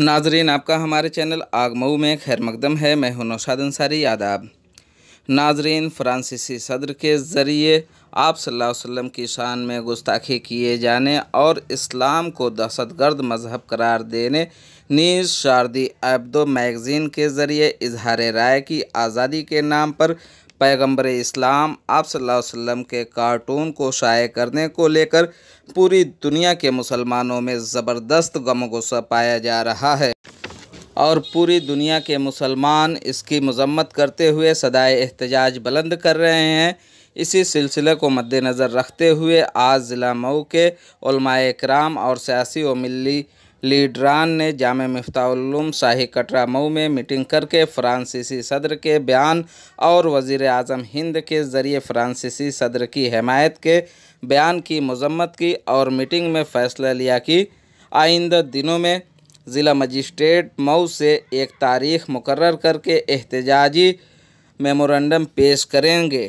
नाजरीन, आपका हमारे चैनल आगमऊ में खैर मकदम है। मैं हूं नौशाद अंसारी। आदाब नाजरीन, फ्रांसीसी सदर के ज़रिए आप सल्लल्लाहु अलैहि वसल्लम की शान में गुस्ताखी किए जाने और इस्लाम को दहशतगर्द मज़हब करार देने नीज़ शारदी एब्दो मैगज़ीन के ज़रिए इजहार राय की आज़ादी के नाम पर पैगंबर इस्लाम आप सल्लल्लाहु अलैहि वसल्लम के कार्टून को शाये करने को लेकर पूरी दुनिया के मुसलमानों में ज़बरदस्त गम गुस्सा पाया जा रहा है और पूरी दुनिया के मुसलमान इसकी मजम्मत करते हुए सदाए एहतजाज बुलंद कर रहे हैं। इसी सिलसिले को मद्देनज़र रखते हुए आज ज़िला मऊ के उलमाए किराम और सियासी व मिली लीडरान ने जामे मिफ्ताहुल उलूम शाही कटरा मऊ में मीटिंग करके फ्रांसीसी सदर के बयान और वज़ीर आज़म हिंद के ज़रिए फ्रांसीसी सदर की हिमायत के बयान की मजम्मत की और मीटिंग में फ़ैसला लिया कि आइंदा दिनों में ज़िला मजिस्ट्रेट मऊ से एक तारीख़ मुकर्रर करके एहतजाजी मेमोरेंडम पेश करेंगे।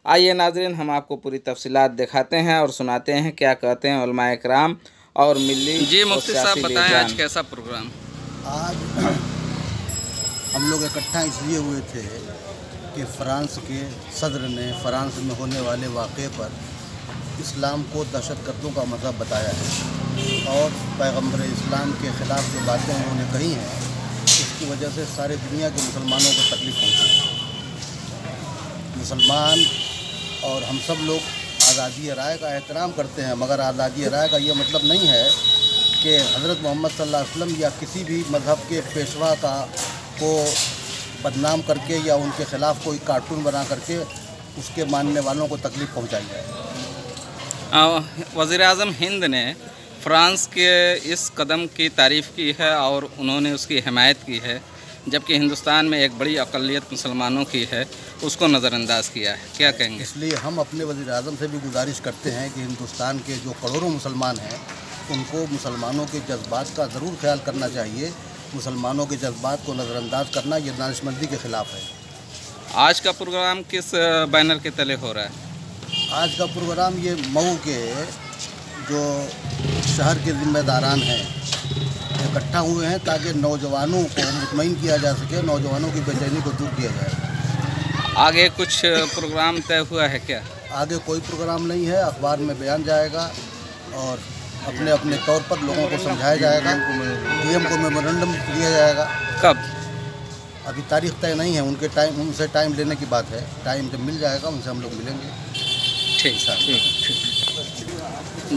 आइए नाज़रीन, हम आपको पूरी तफसीलात दिखाते हैं और सुनाते हैं क्या कहते हैं उलमाए किराम और मिली। जी मुफ्ती साहब बताएं, आज कैसा प्रोग्राम? आज हम लोग इकट्ठा इसलिए हुए थे कि फ्रांस के सदर ने फ्रांस में होने वाले वाक़े पर इस्लाम को दहशतगर्दों का मज़हब बताया है और पैगंबर इस्लाम के ख़िलाफ़ जो बातें उन्होंने कही हैं उसकी वजह से सारे दुनिया के मुसलमानों को तकलीफ़ पहुँची। मुसलमान और हम सब लोग आज़ादी राय का एहतराम करते हैं, मगर आज़ादी राय का ये मतलब नहीं है कि हज़रत मोहम्मद सल्लल्लाहु अलैहि वसल्लम या किसी भी मज़हब के पेशवा को बदनाम करके या उनके ख़िलाफ़ कोई कार्टून बना करके उसके मानने वालों को तकलीफ़ पहुंचाई जाए। वज़ीर आज़म हिंद ने फ़्रांस के इस कदम की तारीफ़ की है और उन्होंने उसकी हिमायत की है, जबकि हिंदुस्तान में एक बड़ी अक़लियत मुसलमानों की है, उसको नज़रअंदाज किया है। क्या कहेंगे? इसलिए हम अपने वज़ीर आज़म से भी गुजारिश करते हैं कि हिंदुस्तान के जो करोड़ों मुसलमान हैं उनको मुसलमानों के जज्बात का ज़रूर ख्याल करना चाहिए। मुसलमानों के जज्बात को नज़रअंदाज करना ये दानिशमंदी के ख़िलाफ़ है। आज का प्रोग्राम किस बैनर के तले हो रहा है? आज का प्रोग्राम ये मऊ के जो शहर के ज़िम्मेदारान हैं इकट्ठा हुए हैं ताकि नौजवानों को मुतमईन किया जा सके, नौजवानों की बेचैनी को दूर किया जाए। आगे कुछ प्रोग्राम तय हुआ है क्या? आगे कोई प्रोग्राम नहीं है, अखबार में बयान जाएगा और अपने अपने तौर पर लोगों को समझाया जाएगा। डीएम को मेमोरेंडम दिया जाएगा। कब? अभी तारीख तय नहीं है, उनसे टाइम लेने की बात है। टाइम जब मिल जाएगा उनसे हम लोग मिलेंगे। ठीक ठीक।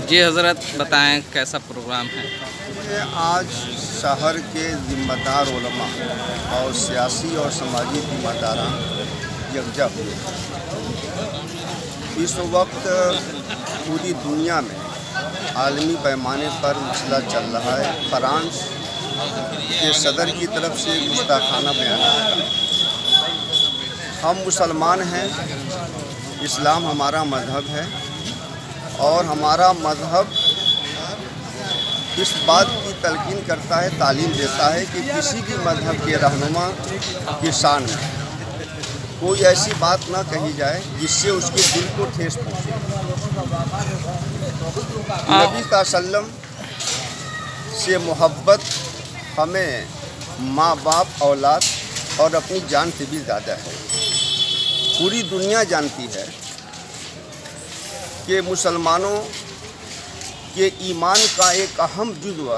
जी हज़रत बताएं, कैसा प्रोग्राम है? आज शहर के ज़िम्मेदार उलमा और सियासी और समाजी ज़िम्मेदारान यकजा हुए। इस वक्त पूरी दुनिया में आलमी पैमाने पर मसला चल रहा है फ्रांस के सदर की तरफ से गुस्ताखाना बयान आता है। हम मुसलमान हैं, इस्लाम हमारा मज़हब है और हमारा मज़हब इस बात की तलकीन करता है, तालीम देता है कि किसी भी मज़हब के रहनुमा की शान में कोई ऐसी बात ना कही जाए जिससे उसके दिल को ठेस पहुँचे। नबी का सल्लम से मोहब्बत हमें माँ बाप, औलाद और अपनी जान से भी ज़्यादा है। पूरी दुनिया जानती है कि मुसलमानों के ईमान का एक अहम जुज़्व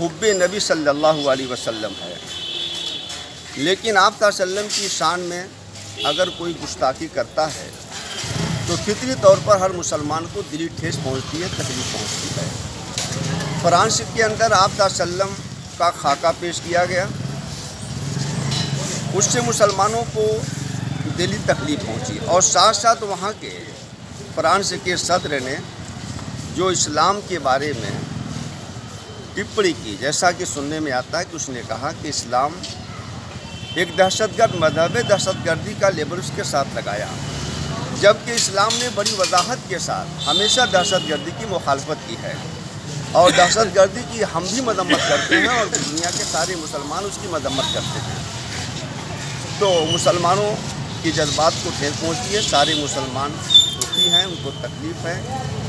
हुब्बे नबी सल्लल्लाहु अलैहि वसल्लम है, लेकिन आप सल्लम की शान में अगर कोई गुस्ताखी करता है तो फितरी तौर पर हर मुसलमान को दिली ठेस पहुंचती है, तकलीफ पहुंचती है। फ्रांस के अंदर आप सल्लम का खाका पेश किया गया, उससे मुसलमानों को दिली तकलीफ पहुंची और साथ साथ वहाँ के फ्रांस के सदर ने जो इस्लाम के बारे में टिप्पणी की, जैसा कि सुनने में आता है कि उसने कहा कि इस्लाम एक दहशतगर्द मज़हब है, दहशतगर्दी का लेबल उसके साथ लगाया, जबकि इस्लाम ने बड़ी वजाहत के साथ हमेशा दहशतगर्दी की मुखालफत की है और दहशतगर्दी की हम भी मजम्मत करते हैं और दुनिया के सारे मुसलमान उसकी मजम्मत करते हैं। तो मुसलमानों की जज्बात को ठेस पहुँची है, सारे मुसलमान दुखी हैं, उनको तकलीफ़ है।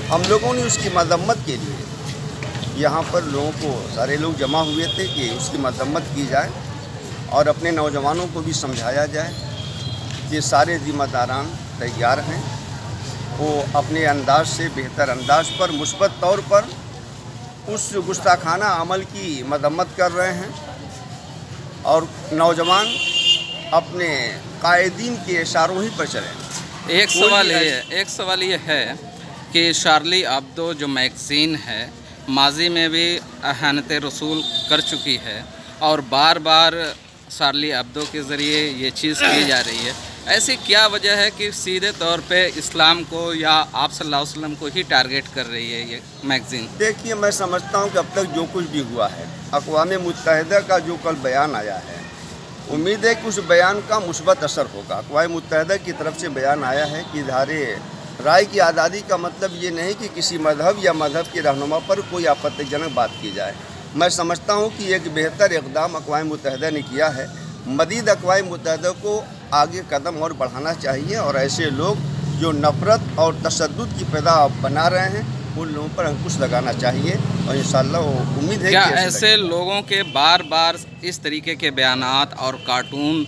हम लोगों ने उसकी मजम्मत के लिए यहाँ पर लोगों को सारे लोग जमा हुए थे कि उसकी मरम्मत की जाए और अपने नौजवानों को भी समझाया जाए कि सारे ज़िम्मेदारान तैयार हैं, वो अपने अंदाज से बेहतर अंदाज पर मुस्बत तौर पर उस गुस्ताखाना अमल की मरम्मत कर रहे हैं और नौजवान अपने कायदीन के इशारों ही पर चलें। एक सवाल ये है कि शार्ली एब्दो जो मैगज़ीन है माजी में भी अहानत रसूल कर चुकी है और बार बार शार्ली एब्दो के ज़रिए ये चीज़ की जा रही है। ऐसी क्या वजह है कि सीधे तौर पे इस्लाम को या आप सल्लल्लाहु अलैहि वसल्लम को ही टारगेट कर रही है ये मैगज़ीन? देखिए, मैं समझता हूँ कि अब तक जो कुछ भी हुआ है, अक़वाम मुत्तहिदा का जो कल बयान आया है, उम्मीद है कि उस बयान का मुस्बत असर होगा। अक़वाम मुत्तहिदा की तरफ से बयान आया है कि इज़हारे राय की आज़ादी का मतलब ये नहीं कि किसी मज़हब या मज़हब के रहनुमा पर कोई आपत्तिजनक बात की जाए। मैं समझता हूँ कि एक बेहतर इक़दाम अक़वाम मुत्तहिदा ने किया है। मज़ीद अक़वाम मुत्तहिदा को आगे कदम और बढ़ाना चाहिए और ऐसे लोग जो नफ़रत और तशद्दुद की पैदा बना रहे हैं उन लोगों पर अंकुश लगाना चाहिए और इंशाअल्लाह उम्मीद है क्या कि ऐसे लोगों के बार बार इस तरीके के बयानात और कार्टून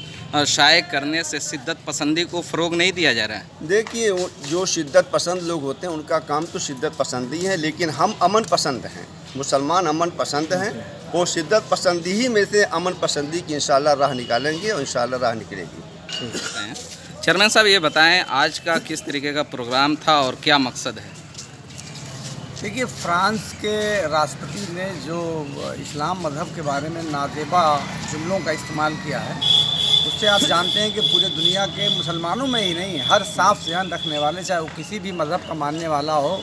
शाये करने से शिद्दत पसंदी को फ़रोग़ नहीं दिया जा रहा है? देखिए, जो शिद्दत पसंद लोग होते हैं उनका काम तो शिद्दत पसंदी है, लेकिन हम अमन पसंद हैं, मुसलमान अमन पसंद हैं। वो शिद्दत पसंदी ही में से अमन पसंदी की इंशाअल्लाह राह निकालेंगे और इंशाअल्लाह राह निकलेगी। चेयरमैन साहब, ये बताएं आज का किस तरीके का प्रोग्राम था और क्या मकसद है? देखिए, फ्रांस के राष्ट्रपति ने जो इस्लाम मज़हब के बारे में नाजेबा जुमलों का इस्तेमाल किया है, उससे आप जानते हैं कि पूरे दुनिया के मुसलमानों में ही नहीं, हर साफ ज़हन रखने वाले, चाहे वो किसी भी मज़हब का मानने वाला हो,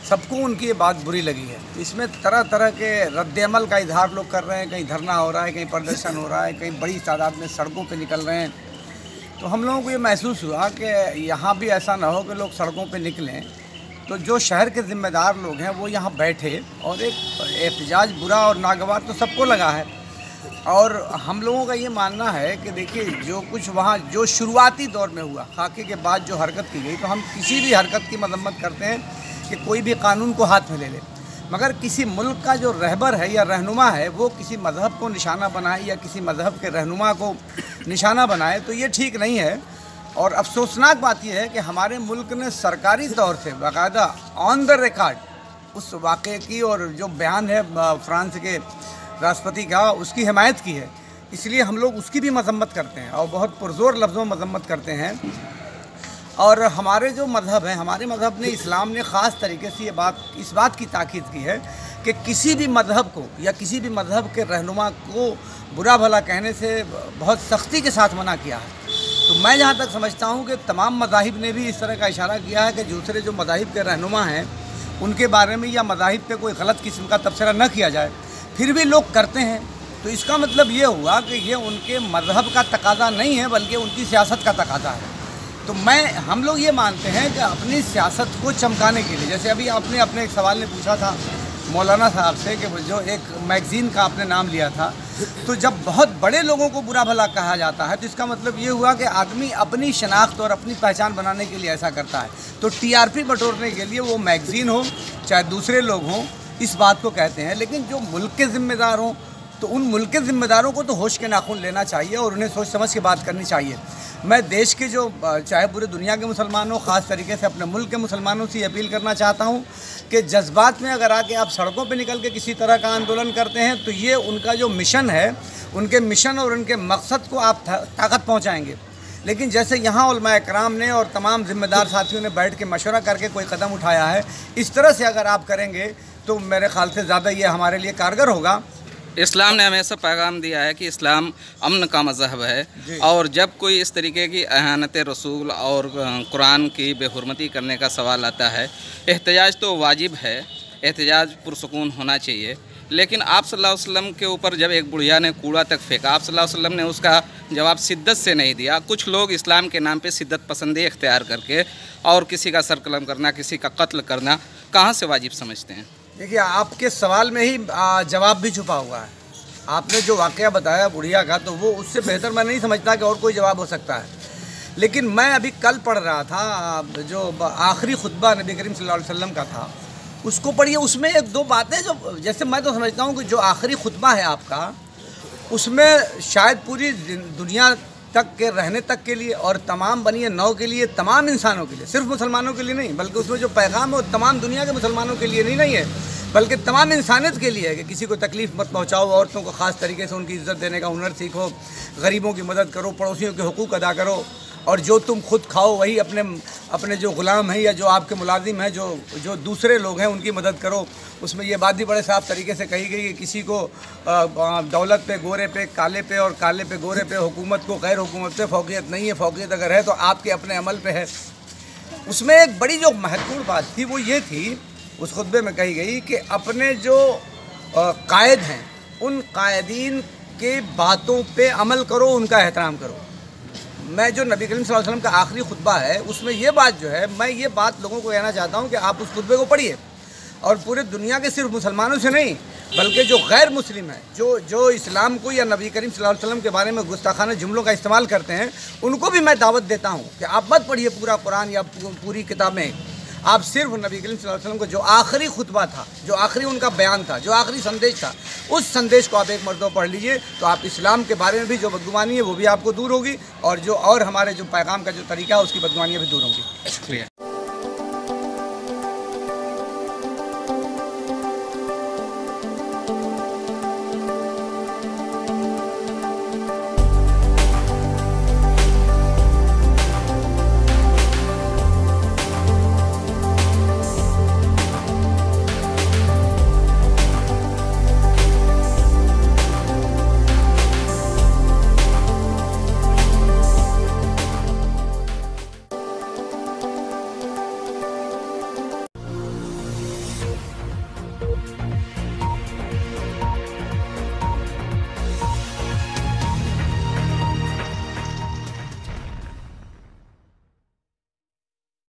सबको उनकी ये बात बुरी लगी है। इसमें तरह तरह के रद्द-ए-अमल का इजहार लोग कर रहे हैं, कहीं धरना हो रहा है, कहीं प्रदर्शन हो रहा है, कहीं बड़ी तादाद में सड़कों पे निकल रहे हैं। तो हम लोगों को ये महसूस हुआ कि यहाँ भी ऐसा ना हो कि लोग सड़कों पे निकलें, तो जो शहर के ज़िम्मेदार लोग हैं वो यहाँ बैठे और एक एहतजाज बुरा और नागवार तो सबको लगा है। और हम लोगों का ये मानना है कि देखिए, जो कुछ वहाँ जो शुरुआती दौर में हुआ, खाके के बाद जो हरकत की गई, तो हम किसी भी हरकत की मजम्मत करते हैं कि कोई भी कानून को हाथ में ले ले, मगर किसी मुल्क का जो रहबर है या रहनुमा है वो किसी मज़हब को निशाना बनाए या किसी मज़हब के रहनुमा को निशाना बनाए, तो ये ठीक नहीं है। और अफसोसनाक बात यह है कि हमारे मुल्क ने सरकारी तौर से बाकायदा ऑन द रिकॉर्ड उस वाक़े की और जो बयान है फ्रांस के राष्ट्रपति का, उसकी हिमायत की है। इसलिए हम लोग उसकी भी मजम्मत करते हैं और बहुत पुरज़ोर लफ्ज़ों में मजम्मत करते हैं। और हमारे जो मज़हब है, हमारे मज़हब ने, इस्लाम ने ख़ास तरीके से इस बात की ताकीद की है कि किसी भी मज़हब को या किसी भी मज़हब के रहनुमा को बुरा भला कहने से बहुत सख्ती के साथ मना किया है। तो मैं जहाँ तक समझता हूँ कि तमाम मज़ाहिब ने भी इस तरह का इशारा किया है कि दूसरे जो मज़ाहिब के रहनुमा हैं उनके बारे में या मज़ाहिब पे कोई गलत किस्म का तबसरा न किया जाए, फिर भी लोग करते हैं। तो इसका मतलब ये हुआ कि ये उनके मज़हब का तकाज़ा नहीं है बल्कि उनकी सियासत का तकाज़ा है। तो हम लोग ये मानते हैं कि अपनी सियासत को चमकाने के लिए, जैसे अभी आपने अपने एक सवाल ने पूछा था मौलाना साहब से कि जो एक मैगज़ीन का आपने नाम लिया था, तो जब बहुत बड़े लोगों को बुरा भला कहा जाता है तो इसका मतलब ये हुआ कि आदमी अपनी शनाख्त और अपनी पहचान बनाने के लिए ऐसा करता है। तो टीआरपी बटोरने के लिए वो मैगज़ीन हो चाहे दूसरे लोग हों, इस बात को कहते हैं। लेकिन जो मुल्क के ज़िम्मेदार हों तो उन मुल्क के ज़िम्मेदारों को तो होश के नाखून लेना चाहिए और उन्हें सोच समझ के बात करनी चाहिए। मैं देश के जो चाहे पूरे दुनिया के मुसलमान हो, ख़ास तरीके से अपने मुल्क के मुसलमानों से अपील करना चाहता हूँ कि जज्बात में अगर आके आप सड़कों पे निकल के किसी तरह का आंदोलन करते हैं तो ये उनका जो मिशन है, उनके मिशन और उनके मकसद को आप ताकत पहुँचाएँगे। लेकिन जैसे यहाँ उलमा इकराम ने और तमाम ज़िम्मेदार साथियों ने बैठ के मशवरा करके कोई कदम उठाया है, इस तरह से अगर आप करेंगे तो मेरे ख़्याल से ज़्यादा ये हमारे लिए कारगर होगा। इस्लाम ने हमेशा पैगाम दिया है कि इस्लाम अमन का मज़हब है और जब कोई इस तरीके की अहानत रसूल और कुरान की बेहुरमती करने का सवाल आता है, एहतजाज तो वाजिब है, एहतजाज पुरसुकून होना चाहिए। लेकिन आप सल्लल्लाहु अलैहि वसल्लम के ऊपर जब एक बुढ़िया ने कूड़ा तक फेंका, आप सल्लल्लाहु अलैहि वसल्लम ने उसका जवाब शिद्दत से नहीं दिया। कुछ लोग इस्लाम के नाम पे शिद्दत पसंदी इख्तियार करके और किसी का सर कलम करना, किसी का कत्ल करना कहाँ से वाजिब समझते हैं? देखिए, आपके सवाल में ही जवाब भी छुपा हुआ है। आपने जो वाक़या बताया बुढ़िया का, तो वो उससे बेहतर मैं नहीं समझता कि और कोई जवाब हो सकता है। लेकिन मैं अभी कल पढ़ रहा था जो आखिरी खुतबा नबी करीम सल्लल्लाहु अलैहि वसल्लम का था, اس کو پڑھیے. اس میں ایک دو باتیں جو جیسے میں تو سمجھتا ہوں کہ جو آخری خطبہ ہے آپ کا اس میں شاید پوری دنیا تک کے رہنے تک کے لیے اور تمام بنی نوع کے لیے تمام انسانوں کے لیے صرف مسلمانوں کے لیے نہیں بلکہ اس میں جو پیغام ہے وہ تمام دنیا کے مسلمانوں کے لیے نہیں ہے بلکہ تمام انسانیت کے لیے ہے کہ کسی کو تکلیف مت پہنچاؤ, عورتوں کو خاص طریقے سے ان کی عزت دینے کا ہنر سیکھو, غریبوں کی مدد کرو, پڑوسیوں کے حقوق ادا کرو, اور جو تم خود کھاؤ وہی اپنے جو غلام ہیں یا جو آپ کے ملازم ہیں جو دوسرے لوگ ہیں ان کی مدد کرو. اس میں یہ بات بھی بڑے صاف طریقے سے کہی گئی کہ کسی کو دولت پہ گورے پہ کالے پہ اور کالے پہ گورے پہ حکومت کو غیر حکومت پہ فوقیت نہیں ہے. فوقیت اگر ہے تو آپ کے اپنے عمل پہ ہے. اس میں ایک بڑی جو مہتوپورن بات تھی وہ یہ تھی اس خطبے میں کہی گئی کہ اپنے جو قائد ہیں ان قائدین کے باتوں پہ عمل کرو, ان کا احترام کرو. میں جو نبی کریم صلی اللہ علیہ وسلم کا آخری خطبہ ہے اس میں یہ بات جو ہے میں یہ بات لوگوں کو کہنا چاہتا ہوں کہ آپ اس خطبے کو پڑھیے اور پورے دنیا کے صرف مسلمانوں سے نہیں بلکہ جو غیر مسلم ہیں جو اسلام کو یا نبی کریم صلی اللہ علیہ وسلم کے بارے میں گستاخانہ جملوں کا استعمال کرتے ہیں ان کو بھی میں دعوت دیتا ہوں کہ آپ مت پڑھیے پورا قرآن یا پوری کتابیں. آپ صرف نبی کریم صلی اللہ علیہ وسلم کو جو آخری خطبہ تھا, جو آخری ان کا بیان تھا, جو آخری سندیش تھا, اس سندیش کو آپ ایک مرتبہ پڑھ لیجئے تو آپ اسلام کے بارے میں بھی جو بدگمانی ہے وہ بھی آپ کو دور ہوگی اور ہمارے جو پیغام کا جو طریقہ ہے اس کی بدگمانیاں بھی دور ہوں گی. شکریہ.